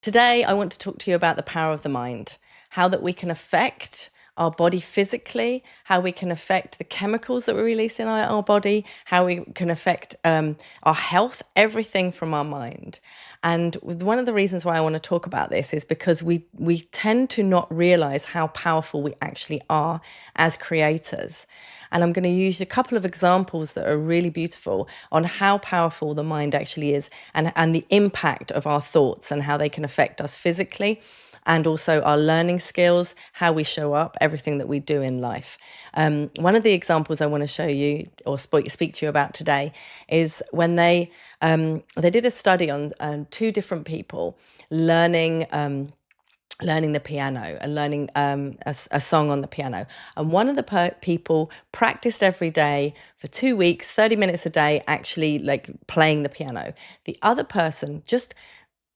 Today, I want to talk to you about the power of the mind, how that we can affect our body physically, how we can affect the chemicals that we release in our body, how we can affect our health, everything from our mind. And one of the reasons why I want to talk about this is because we tend to not realize how powerful we actually are as creators. And I'm going to use a couple of examples that are really beautiful on how powerful the mind actually is and the impact of our thoughts and how they can affect us physically and also our learning skills, how we show up, everything that we do in life. One of the examples I want to show you or speak to you about today is when they did a study on two different people learning the piano and learning a song on the piano. And one of the people practiced every day for 2 weeks, 30 minutes a day, actually like playing the piano. The other person just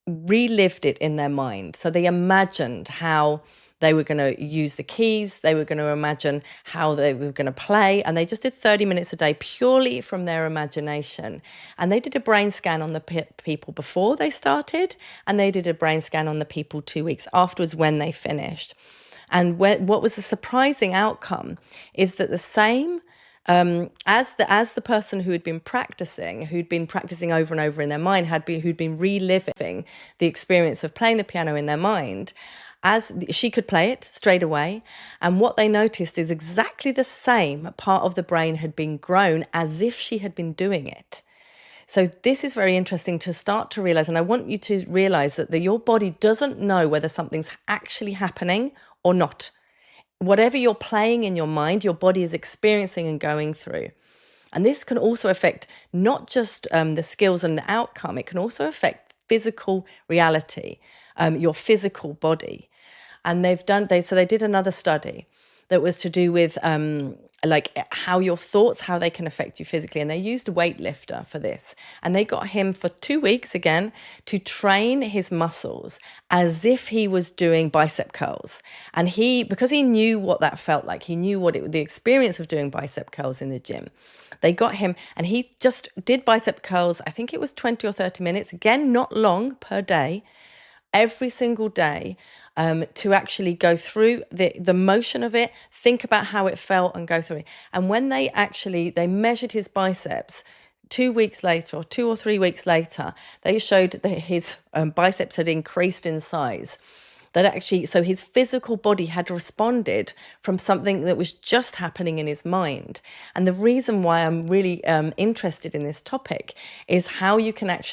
relived it in their mind. So they imagined how they were going to use the keys, they were going to imagine how they were going to play, and they just did 30 minutes a day purely from their imagination. And they did a brain scan on the people before they started, and they did a brain scan on the people 2 weeks afterwards when they finished. And what was the surprising outcome is that the same as the person who'd been practicing over and over in their mind, who'd been reliving the experience of playing the piano in their mind, as she could play it straight away. And what they noticed is exactly the same part of the brain had been grown as if she had been doing it. So this is very interesting to start to realize, and I want you to realize that your body doesn't know whether something's actually happening or not. Whatever you're playing in your mind, your body is experiencing and going through. And this can also affect not just the skills and the outcome, it can also affect physical reality, your physical body. And they did another study that was to do with like how your thoughts, how they can affect you physically. And they used a weightlifter for this. And they got him for 2 weeks again to train his muscles as if he was doing bicep curls. And because he knew what that felt like, he knew the experience of doing bicep curls in the gym. They got him and he just did bicep curls. I think it was 20 or 30 minutes, again, not long per day, every single day, to actually go through the motion of it, think about how it felt and go through it. And when they measured his biceps 2 weeks later or 2 or 3 weeks later, they showed that his biceps had increased in size. So his physical body had responded from something that was just happening in his mind. And the reason why I'm really interested in this topic is how you can actually